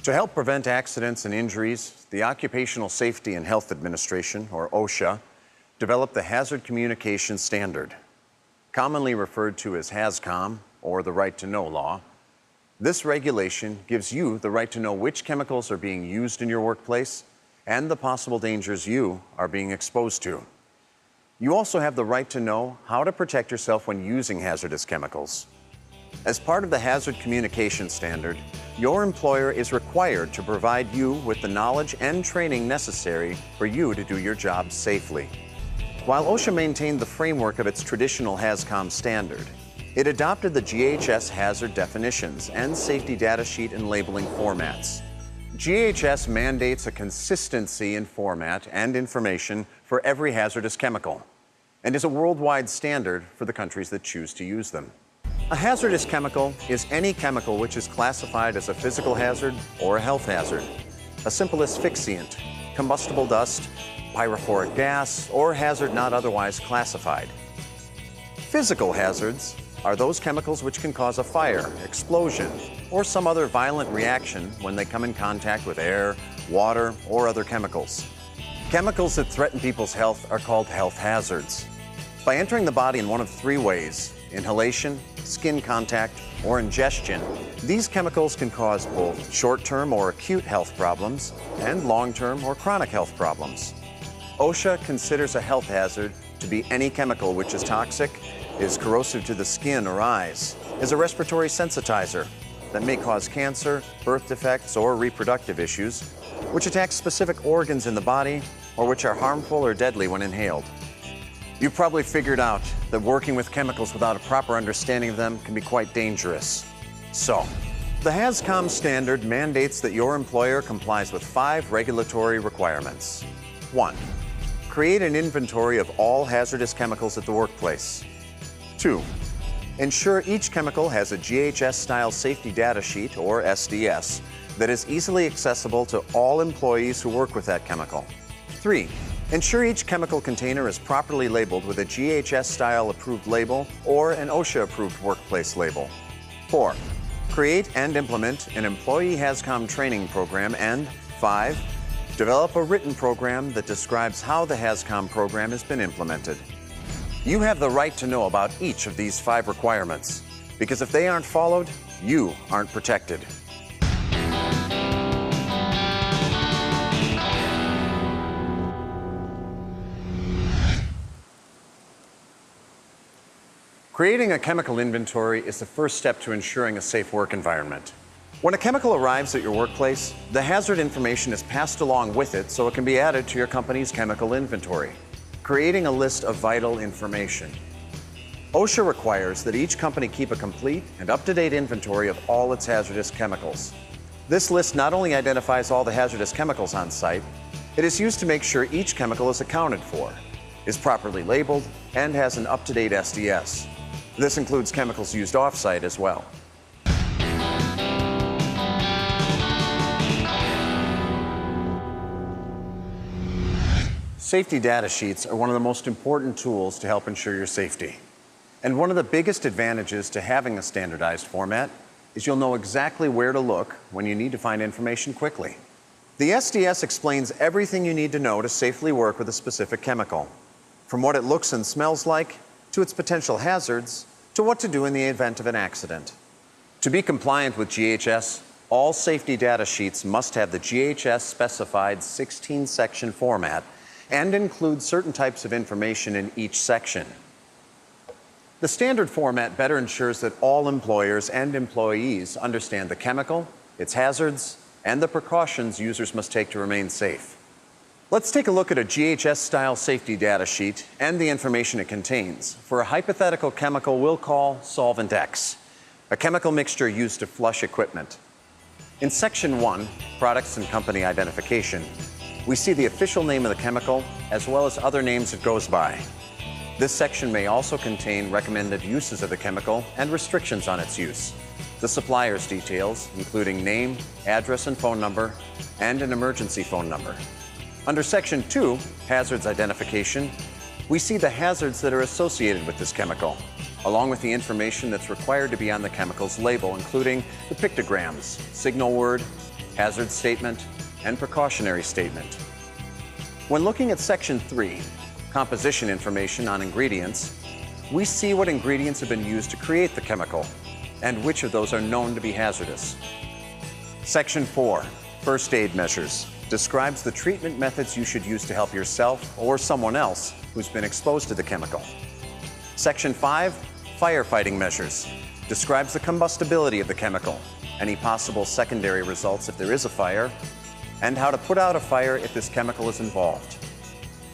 To help prevent accidents and injuries, the Occupational Safety and Health Administration, or OSHA, developed the Hazard Communication Standard. Commonly referred to as HazCom, or the Right to Know law, this regulation gives you the right to know which chemicals are being used in your workplace and the possible dangers you are being exposed to. You also have the right to know how to protect yourself when using hazardous chemicals. As part of the Hazard Communication Standard, your employer is required to provide you with the knowledge and training necessary for you to do your job safely. While OSHA maintained the framework of its traditional HazCom standard, it adopted the GHS hazard definitions and safety data sheet and labeling formats. GHS mandates a consistency in format and information for every hazardous chemical, and is a worldwide standard for the countries that choose to use them. A hazardous chemical is any chemical which is classified as a physical hazard or a health hazard, a simple asphyxiant, combustible dust, pyrophoric gas, or hazard not otherwise classified. Physical hazards are those chemicals which can cause a fire, explosion, or some other violent reaction when they come in contact with air, water, or other chemicals. Chemicals that threaten people's health are called health hazards. By entering the body in one of three ways, inhalation, skin contact, or ingestion, these chemicals can cause both short-term or acute health problems and long-term or chronic health problems. OSHA considers a health hazard to be any chemical which is toxic, is corrosive to the skin or eyes, is a respiratory sensitizer that may cause cancer, birth defects, or reproductive issues, which attack specific organs in the body, or which are harmful or deadly when inhaled. You've probably figured out that working with chemicals without a proper understanding of them can be quite dangerous. So, the HazCom standard mandates that your employer complies with 5 regulatory requirements. 1. Create an inventory of all hazardous chemicals at the workplace. 2. Ensure each chemical has a GHS-style safety data sheet, or SDS, that is easily accessible to all employees who work with that chemical. 3. Ensure each chemical container is properly labeled with a GHS-style approved label or an OSHA-approved workplace label. 4. Create and implement an employee HazCom training program. And 5. Develop a written program that describes how the HazCom program has been implemented. You have the right to know about each of these 5 requirements, because if they aren't followed, you aren't protected. Creating a chemical inventory is the first step to ensuring a safe work environment. When a chemical arrives at your workplace, the hazard information is passed along with it so it can be added to your company's chemical inventory, creating a list of vital information. OSHA requires that each company keep a complete and up-to-date inventory of all its hazardous chemicals. This list not only identifies all the hazardous chemicals on site, it is used to make sure each chemical is accounted for, is properly labeled, and has an up-to-date SDS. This includes chemicals used off-site as well. Safety data sheets are one of the most important tools to help ensure your safety. And one of the biggest advantages to having a standardized format is you'll know exactly where to look when you need to find information quickly. The SDS explains everything you need to know to safely work with a specific chemical, from what it looks and smells like, to its potential hazards, to what to do in the event of an accident. To be compliant with GHS, all safety data sheets must have the GHS-specified 16-section format and include certain types of information in each section. The standard format better ensures that all employers and employees understand the chemical, its hazards, and the precautions users must take to remain safe. Let's take a look at a GHS-style safety data sheet and the information it contains for a hypothetical chemical we'll call Solvent X, a chemical mixture used to flush equipment. In Section 1, Products and Company Identification, we see the official name of the chemical as well as other names it goes by. This section may also contain recommended uses of the chemical and restrictions on its use, the supplier's details, including name, address and phone number, and an emergency phone number. Under Section 2, Hazards Identification, we see the hazards that are associated with this chemical, along with the information that's required to be on the chemical's label, including the pictograms, signal word, hazard statement, and precautionary statement. When looking at Section 3, composition information on ingredients, we see what ingredients have been used to create the chemical and which of those are known to be hazardous. Section 4, first aid measures, describes the treatment methods you should use to help yourself or someone else who's been exposed to the chemical. Section 5, firefighting measures, describes the combustibility of the chemical, any possible secondary results if there is a fire, and how to put out a fire if this chemical is involved.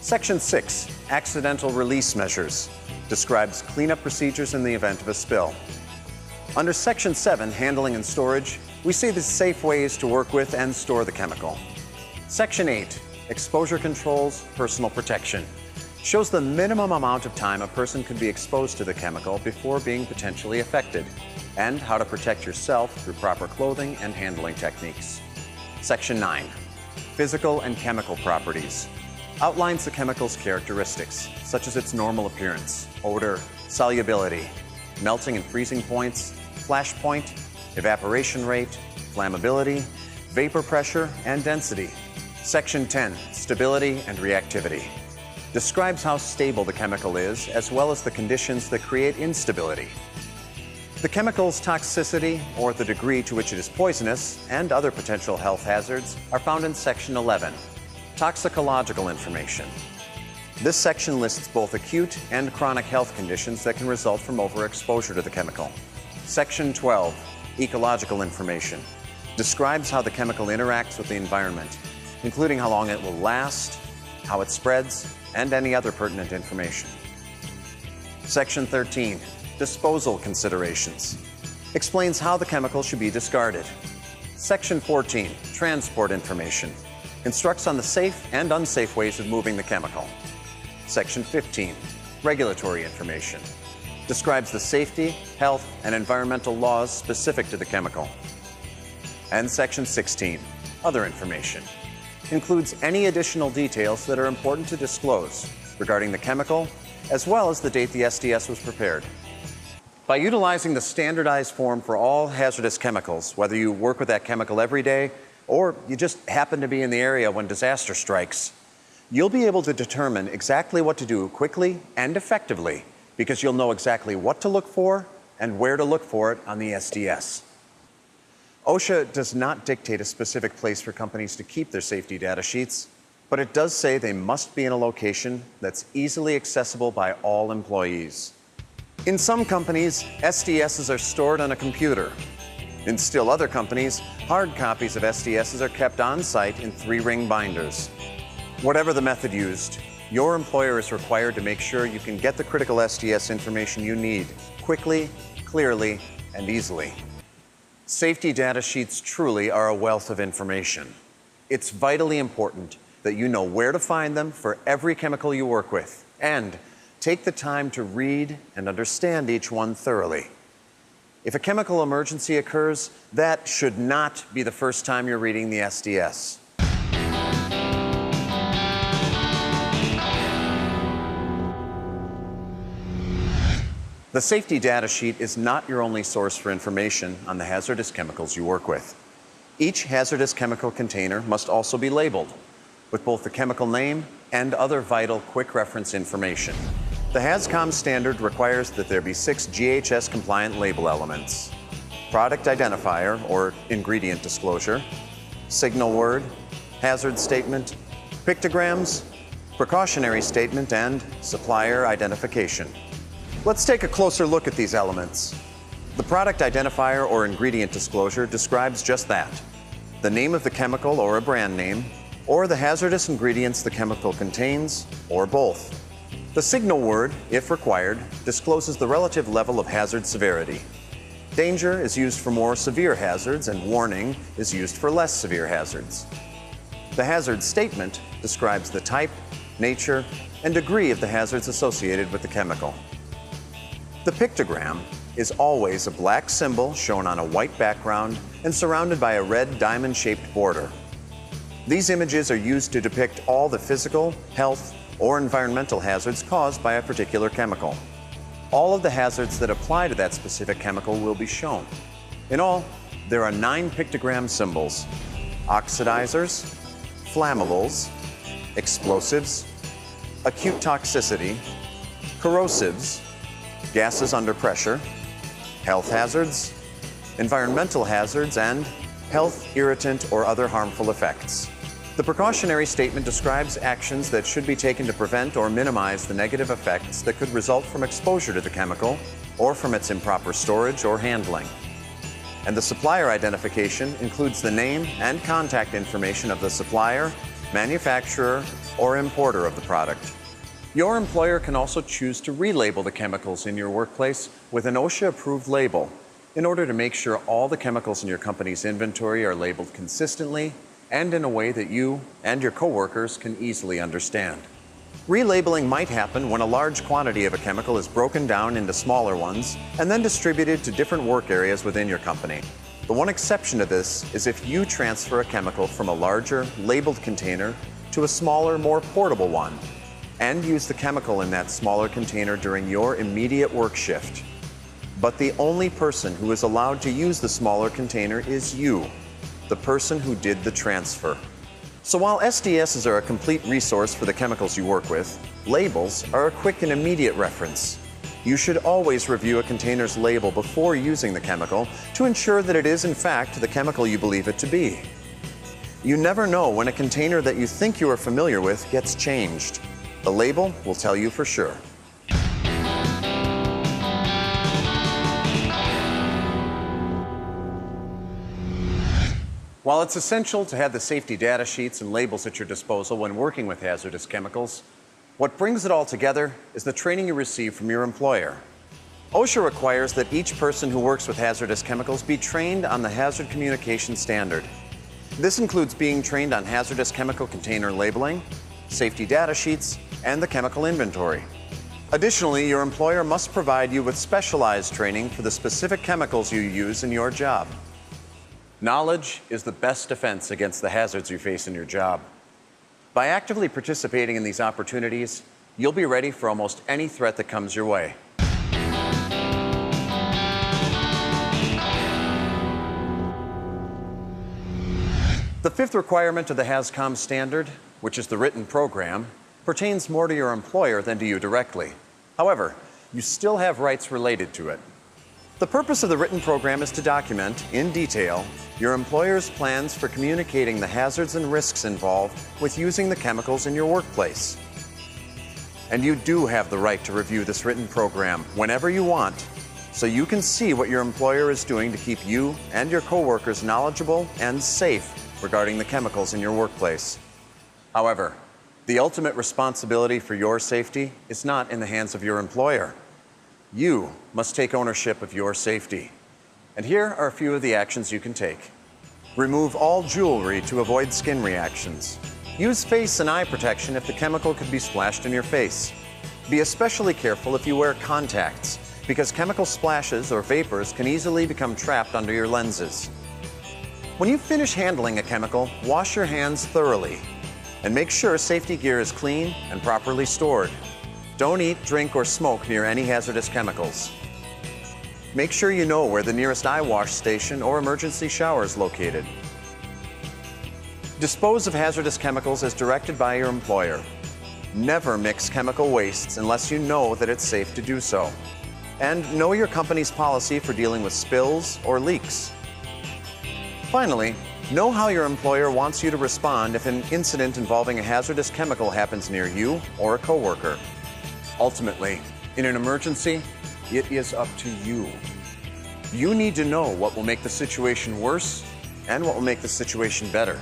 Section 6, accidental release measures, describes cleanup procedures in the event of a spill. Under Section 7, handling and storage, we see the safe ways to work with and store the chemical. Section 8, exposure controls, personal protection, shows the minimum amount of time a person could be exposed to the chemical before being potentially affected, and how to protect yourself through proper clothing and handling techniques. Section 9, physical and chemical properties, outlines the chemical's characteristics, such as its normal appearance, odor, solubility, melting and freezing points, flash point, evaporation rate, flammability, vapor pressure, and density. Section 10, stability and reactivity, describes how stable the chemical is, as well as the conditions that create instability. The chemical's toxicity, or the degree to which it is poisonous, and other potential health hazards are found in Section 11, toxicological information. This section lists both acute and chronic health conditions that can result from overexposure to the chemical. Section 12, ecological information, describes how the chemical interacts with the environment, including how long it will last, how it spreads, and any other pertinent information. Section 13, disposal considerations, explains how the chemical should be discarded. Section 14, transport information, instructs on the safe and unsafe ways of moving the chemical. Section 15, regulatory information, describes the safety, health, and environmental laws specific to the chemical. And Section 16, other information, includes any additional details that are important to disclose regarding the chemical, as well as the date the SDS was prepared. By utilizing the standardized form for all hazardous chemicals, whether you work with that chemical every day or you just happen to be in the area when disaster strikes, you'll be able to determine exactly what to do quickly and effectively, because you'll know exactly what to look for and where to look for it on the SDS. OSHA does not dictate a specific place for companies to keep their safety data sheets, but it does say they must be in a location that's easily accessible by all employees. In some companies, SDSs are stored on a computer. In still other companies, hard copies of SDSs are kept on site in 3-ring binders. Whatever the method used, your employer is required to make sure you can get the critical SDS information you need quickly, clearly, and easily. Safety data sheets truly are a wealth of information. It's vitally important that you know where to find them for every chemical you work with, and take the time to read and understand each one thoroughly. If a chemical emergency occurs, that should not be the first time you're reading the SDS. The safety data sheet is not your only source for information on the hazardous chemicals you work with. Each hazardous chemical container must also be labeled with both the chemical name and other vital quick reference information. The HazCom standard requires that there be 6 GHS compliant label elements: product identifier or ingredient disclosure, signal word, hazard statement, pictograms, precautionary statement, and supplier identification. Let's take a closer look at these elements. The product identifier or ingredient disclosure describes just that: the name of the chemical or a brand name, or the hazardous ingredients the chemical contains, or both. The signal word, if required, discloses the relative level of hazard severity. Danger is used for more severe hazards, and warning is used for less severe hazards. The hazard statement describes the type, nature, and degree of the hazards associated with the chemical. The pictogram is always a black symbol shown on a white background and surrounded by a red diamond-shaped border. These images are used to depict all the physical, health, or environmental hazards caused by a particular chemical. All of the hazards that apply to that specific chemical will be shown. In all, there are 9 pictogram symbols. oxidizers, flammables, explosives, acute toxicity, corrosives, gases under pressure, health hazards, environmental hazards, and health, irritant, or other harmful effects. The precautionary statement describes actions that should be taken to prevent or minimize the negative effects that could result from exposure to the chemical or from its improper storage or handling. And the supplier identification includes the name and contact information of the supplier, manufacturer, or importer of the product. Your employer can also choose to relabel the chemicals in your workplace with an OSHA-approved label in order to make sure all the chemicals in your company's inventory are labeled consistently and in a way that you and your coworkers can easily understand. Relabeling might happen when a large quantity of a chemical is broken down into smaller ones and then distributed to different work areas within your company. The one exception to this is if you transfer a chemical from a larger, labeled container to a smaller, more portable one, and use the chemical in that smaller container during your immediate work shift. But the only person who is allowed to use the smaller container is you, the person who did the transfer. So while SDSs are a complete resource for the chemicals you work with, labels are a quick and immediate reference. You should always review a container's label before using the chemical to ensure that it is in fact the chemical you believe it to be. You never know when a container that you think you are familiar with gets changed. The label will tell you for sure. While it's essential to have the safety data sheets and labels at your disposal when working with hazardous chemicals, what brings it all together is the training you receive from your employer. OSHA requires that each person who works with hazardous chemicals be trained on the Hazard Communication Standard. This includes being trained on hazardous chemical container labeling, safety data sheets, and the chemical inventory. Additionally, your employer must provide you with specialized training for the specific chemicals you use in your job. Knowledge is the best defense against the hazards you face in your job. By actively participating in these opportunities, you'll be ready for almost any threat that comes your way. The fifth requirement of the HazCom standard, which is the written program, pertains more to your employer than to you directly. However, you still have rights related to it. The purpose of the written program is to document, in detail, your employer's plans for communicating the hazards and risks involved with using the chemicals in your workplace. And you do have the right to review this written program whenever you want, so you can see what your employer is doing to keep you and your coworkers knowledgeable and safe regarding the chemicals in your workplace. However, the ultimate responsibility for your safety is not in the hands of your employer. You must take ownership of your safety. And here are a few of the actions you can take. Remove all jewelry to avoid skin reactions. Use face and eye protection if the chemical could be splashed in your face. Be especially careful if you wear contacts, because chemical splashes or vapors can easily become trapped under your lenses. When you finish handling a chemical, wash your hands thoroughly and make sure safety gear is clean and properly stored. Don't eat, drink, or smoke near any hazardous chemicals. Make sure you know where the nearest eye wash station or emergency shower is located. Dispose of hazardous chemicals as directed by your employer. Never mix chemical wastes unless you know that it's safe to do so. And know your company's policy for dealing with spills or leaks. Finally, know how your employer wants you to respond if an incident involving a hazardous chemical happens near you or a coworker. Ultimately, in an emergency, it is up to you. You need to know what will make the situation worse and what will make the situation better.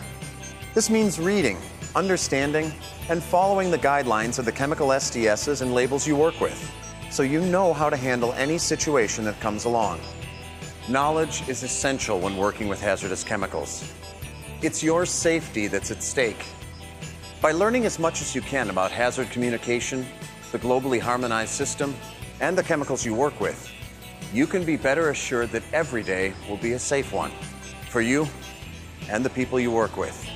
This means reading, understanding, and following the guidelines of the chemical SDSs and labels you work with, so you know how to handle any situation that comes along. Knowledge is essential when working with hazardous chemicals. It's your safety that's at stake. By learning as much as you can about hazard communication, the globally harmonized system, and the chemicals you work with, you can be better assured that every day will be a safe one for you and the people you work with.